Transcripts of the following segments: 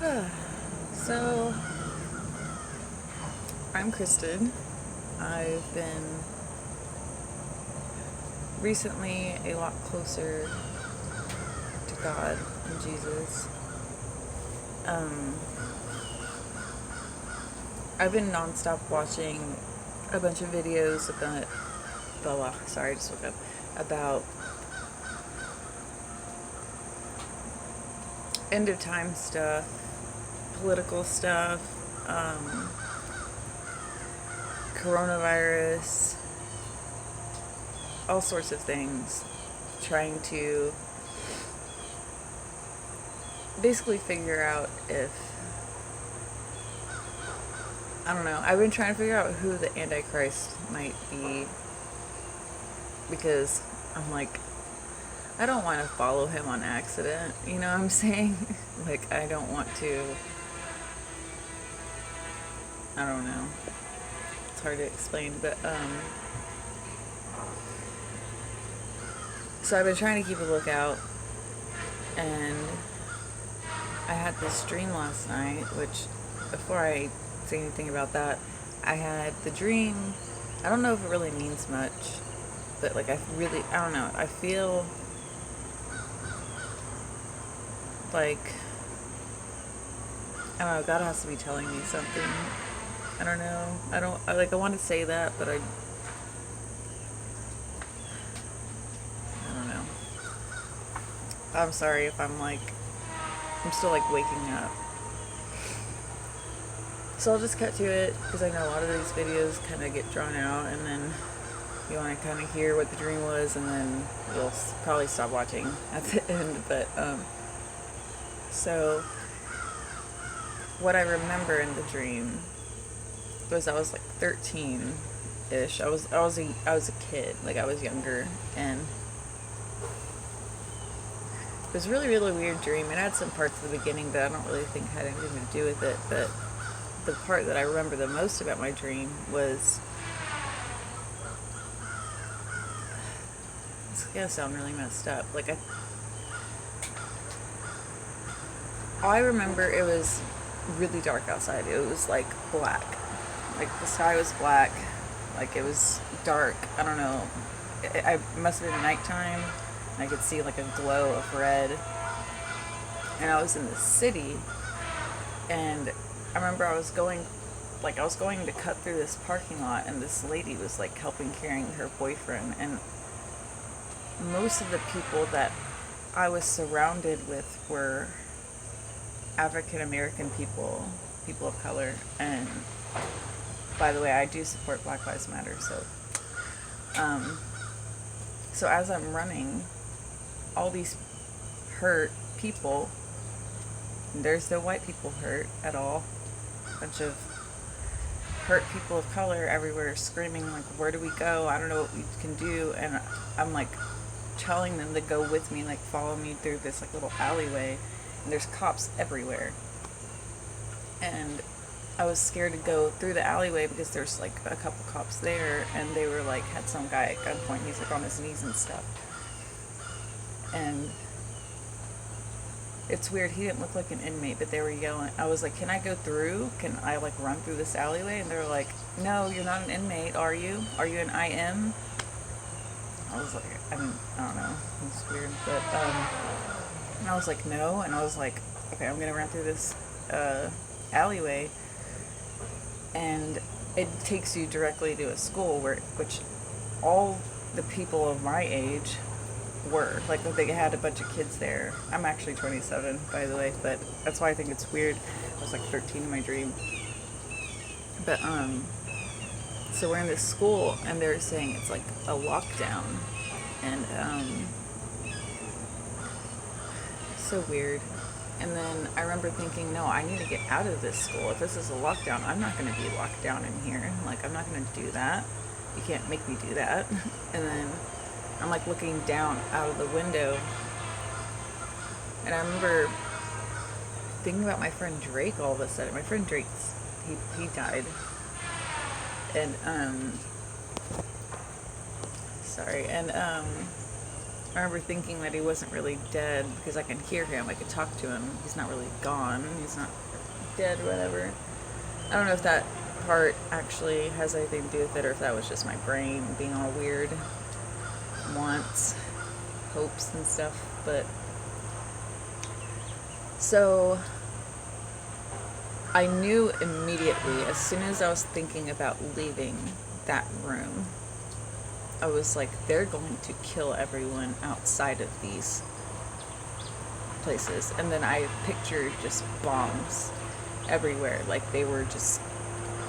So, I'm Kristen. I've been recently a lot closer to God and Jesus. Um, I've been nonstop watching a bunch of videos about, sorry, I just woke up, about end of time stuff, political stuff, coronavirus, all sorts of things, trying to basically figure out if, I don't know, I've been trying to figure out who the Antichrist might be, because I'm like, I don't want to follow him on accident, you know what I'm saying? Like, I don't want to, I don't know, it's hard to explain, but, so I've been trying to keep a lookout, and I had this dream last night, which, before I say anything about that, I had the dream, I don't know if it really means much, but like, I don't know, I feel like, I don't know, God has to be telling me something. I don't know. I want to say that, but I don't know. I'm sorry if I'm still like waking up. So I'll just cut to it, because I know a lot of these videos kind of get drawn out, and then you want to kind of hear what the dream was, and then you'll probably stop watching at the end, but, so what I remember in the dream was I was like 13-ish. I was a kid, like I was younger, and it was a really, really weird dream. It had some parts at the beginning that I don't really think had anything to do with it, but the part that I remember the most about my dream was, it's gonna sound really messed up, like I remember it was really dark outside. It was like black. Like the sky was black. Like it was dark. I don't know. It must have been nighttime. I could see like a glow of red. And I was in the city. And I remember I was going to cut through this parking lot, and this lady was like helping carrying her boyfriend. And most of the people that I was surrounded with were African American people of color, and by the way, I do support Black Lives Matter, so as I'm running, all these hurt people, there's no white people hurt at all, a bunch of hurt people of color everywhere screaming like, where do we go? I don't know what we can do. And I'm like telling them to go with me, like follow me through this like little alleyway. And there's cops everywhere. And I was scared to go through the alleyway because there's like a couple cops there, and they were like, had some guy at gunpoint. He's like on his knees and stuff. And it's weird. He didn't look like an inmate, but they were yelling. I was like, can I go through? Can I like run through this alleyway? And they were like, no, you're not an inmate, are you? Are you an IM? I was like, I don't know. It's weird, but, and I was like, no, and I was like, okay, I'm gonna run through this alleyway, and it takes you directly to a school which all the people of my age were. Like, they had a bunch of kids there. I'm actually 27, by the way, but that's why I think it's weird. I was like 13 in my dream. But, so we're in this school, and they're saying it's like a lockdown, and, so weird. And then I remember thinking, no, I need to get out of this school. If this is a lockdown, I'm not going to be locked down in here. Like, I'm not going to do that. You can't make me do that. And then I'm like looking down out of the window, and I remember thinking about my friend Drake all of a sudden. My friend Drake's, he died. And, sorry, and, I remember thinking that he wasn't really dead because I can hear him, I could talk to him. He's not really gone, he's not dead or whatever. I don't know if that part actually has anything to do with it or if that was just my brain being all weird, wants, hopes and stuff. But so I knew immediately, as soon as I was thinking about leaving that room, I was like, they're going to kill everyone outside of these places. And then I pictured just bombs everywhere, like they were just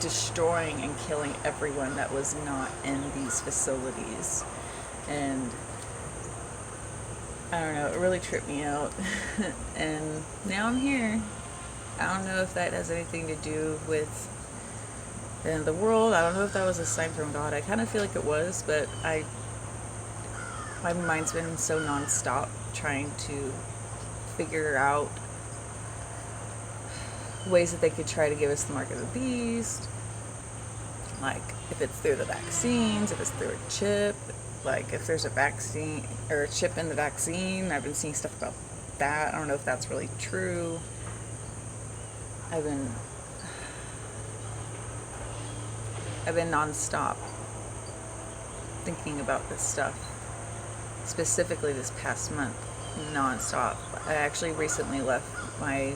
destroying and killing everyone that was not in these facilities. And I don't know, it really tripped me out. And now I'm here. I don't know if that has anything to do with the end of the world. I don't know if that was a sign from God. I kind of feel like it was, but my mind's been so nonstop trying to figure out ways that they could try to give us the mark of the beast. Like, if it's through the vaccines, if it's through a chip, like if there's a vaccine or a chip in the vaccine. I've been seeing stuff about that. I don't know if that's really true. I've been nonstop thinking about this stuff, specifically this past month, nonstop. I actually recently left my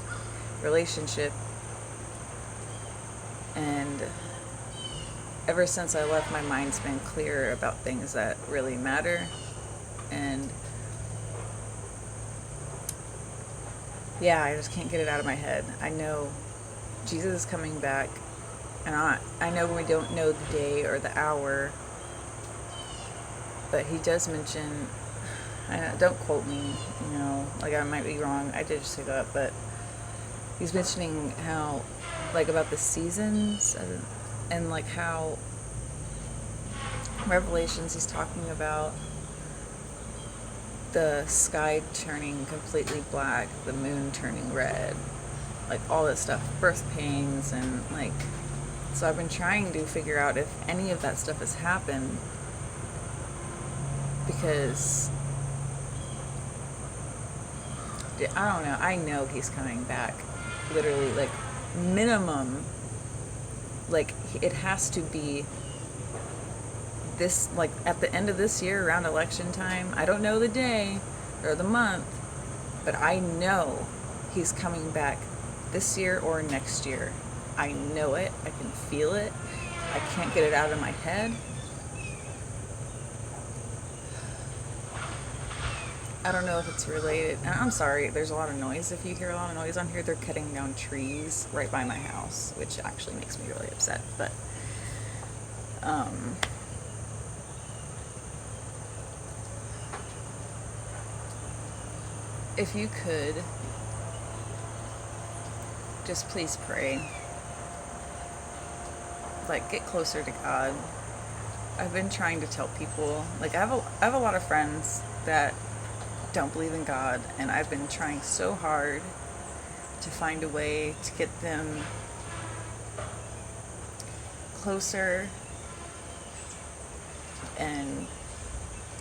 relationship, and ever since I left, my mind's been clear about things that really matter. And yeah, I just can't get it out of my head. I know Jesus is coming back, and I know we don't know the day or the hour, but he does mention, don't quote me, like I might be wrong, I did just say that, but he's mentioning how, like, about the seasons, and like how Revelations, he's talking about the sky turning completely black, the moon turning red, like all that stuff, birth pains, and like, so I've been trying to figure out if any of that stuff has happened, because I don't know, I know he's coming back, literally, like, minimum, like, it has to be this, like, at the end of this year, around election time. I don't know the day or the month, but I know he's coming back this year or next year. I know it. I can feel it. I can't get it out of my head. I don't know if it's related. And I'm sorry, there's a lot of noise. If you hear a lot of noise on here, they're cutting down trees right by my house, which actually makes me really upset. But if you could just please pray, like, get closer to God. I've been trying to tell people, like, I have a lot of friends that don't believe in God, and I've been trying so hard to find a way to get them closer and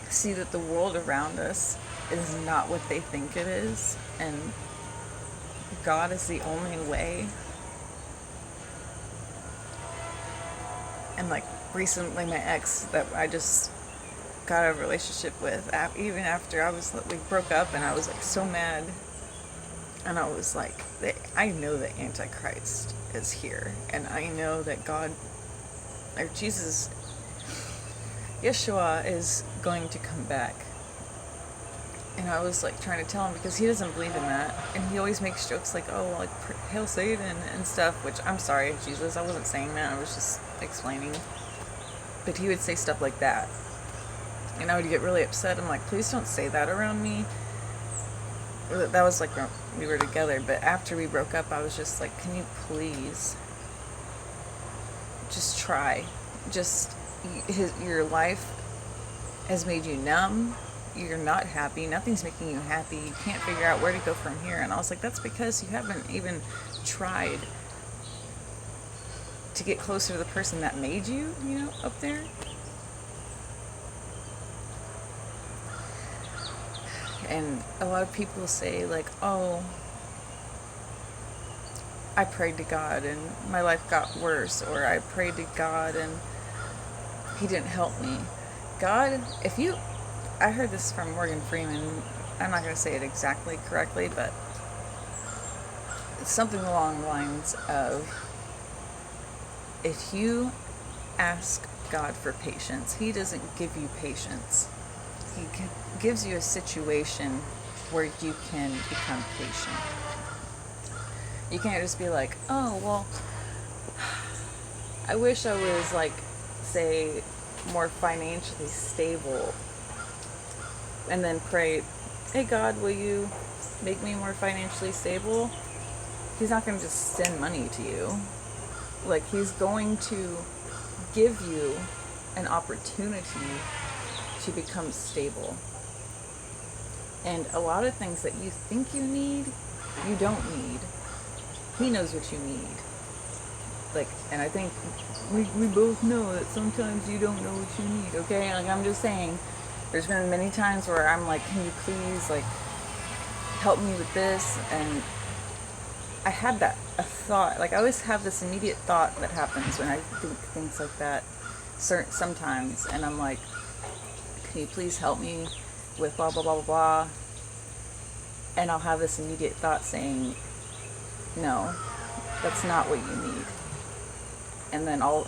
see that the world around us is not what they think it is, and God is the only way. And like, recently, my ex that I just got out of a relationship with, even after we broke up, and I was like so mad, and I was like, I know that Antichrist is here, and I know that God, or Jesus, Yeshua, is going to come back. And I was like trying to tell him, because he doesn't believe in that, and he always makes jokes like, oh, like, hail Satan and stuff, which, I'm sorry, Jesus, I wasn't saying that, I was just explaining. But he would say stuff like that, and I would get really upset. I'm like, please don't say that around me. That was like we were together, but after we broke up, I was just like, can you please just try? Your life has made you numb. You're not happy. Nothing's making you happy. You can't figure out where to go from here. And I was like, that's because you haven't even tried to get closer to the person that made you, up there. And a lot of people say, like, oh, I prayed to God and my life got worse, or I prayed to God and He didn't help me. God, I heard this from Morgan Freeman. I'm not going to say it exactly correctly, but it's something along the lines of, if you ask God for patience, He doesn't give you patience. He gives you a situation where you can become patient. You can't just be like, oh, well, I wish I was, like, say, more financially stable, and then pray, hey God, will you make me more financially stable? He's not going to just send money to you. Like, He's going to give you an opportunity to become stable. And a lot of things that you think you need, you don't need. He knows what you need. Like, and I think we both know that sometimes you don't know what you need, okay? Like, I'm just saying, there's been many times where I'm like, can you please, like, help me with this? And I had a thought, like, I always have this immediate thought that happens when I think things like that sometimes, and I'm like, can you please help me with blah, blah, blah, blah, blah? And I'll have this immediate thought saying, no, that's not what you need. And then I'll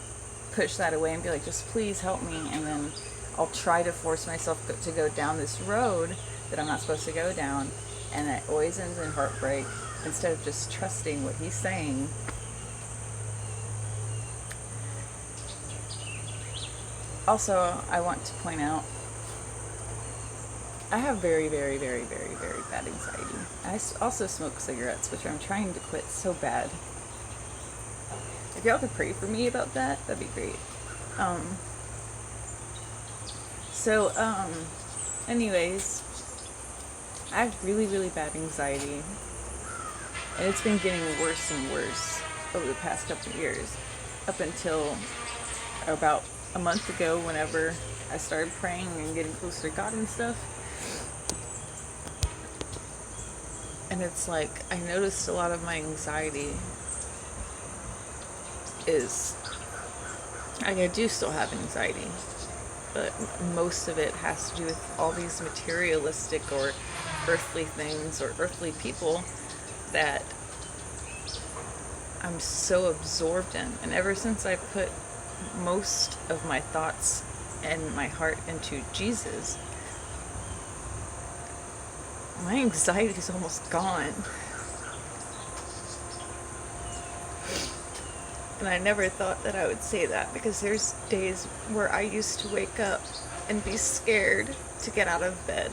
push that away and be like, just please help me. And then I'll try to force myself to go down this road that I'm not supposed to go down. And it always ends in heartbreak instead of just trusting what He's saying. Also, I want to point out, I have very, very, very, very, very bad anxiety. I also smoke cigarettes, which I'm trying to quit so bad. If y'all could pray for me about that, that'd be great. Anyways, I have really, really bad anxiety. And it's been getting worse and worse over the past couple of years. Up until about a month ago, whenever I started praying and getting closer to God and stuff. And it's like, I noticed a lot of my anxiety is, I do still have anxiety, but most of it has to do with all these materialistic or earthly things or earthly people that I'm so absorbed in. And ever since I put most of my thoughts and my heart into Jesus, my anxiety is almost gone. And I never thought that I would say that, because there's days where I used to wake up and be scared to get out of bed,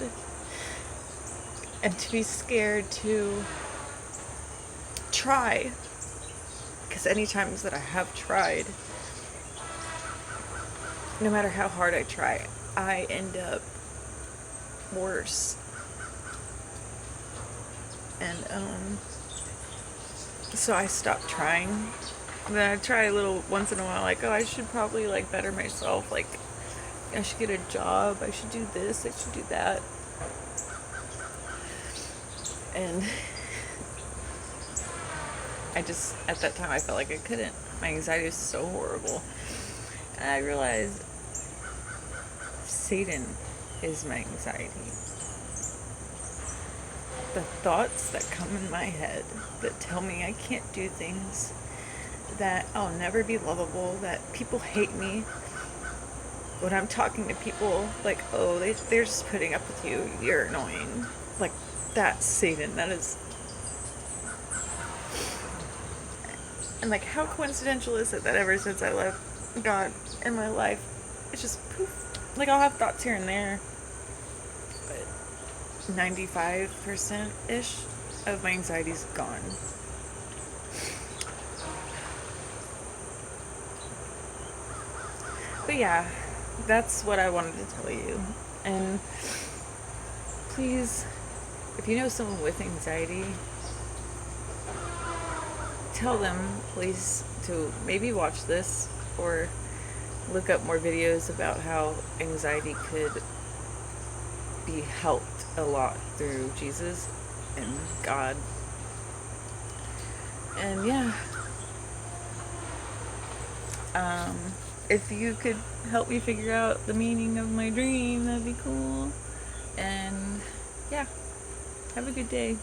and to be scared to try, because any times that I have tried, no matter how hard I try, I end up worse. And so I stopped trying. Then I try a little once in a while, like, oh, I should probably, like, better myself, like, I should get a job, I should do this, I should do that. And I just, at that time, I felt like I couldn't. My anxiety was so horrible. And I realized Satan is my anxiety. The thoughts that come in my head that tell me I can't do things, that I'll never be lovable, that people hate me. When I'm talking to people, like, oh, they're just putting up with you, you're annoying. Like, that's Satan. That is. And, like, how coincidental is it that ever since I left God in my life, it's just poof. Like, I'll have thoughts here and there, but 95%-ish of my anxiety's gone. But yeah, that's what I wanted to tell you. And please, if you know someone with anxiety, tell them, please, to maybe watch this or look up more videos about how anxiety could be helped a lot through Jesus and God. And yeah, um, if you could help me figure out the meaning of my dream, that'd be cool. And yeah, have a good day.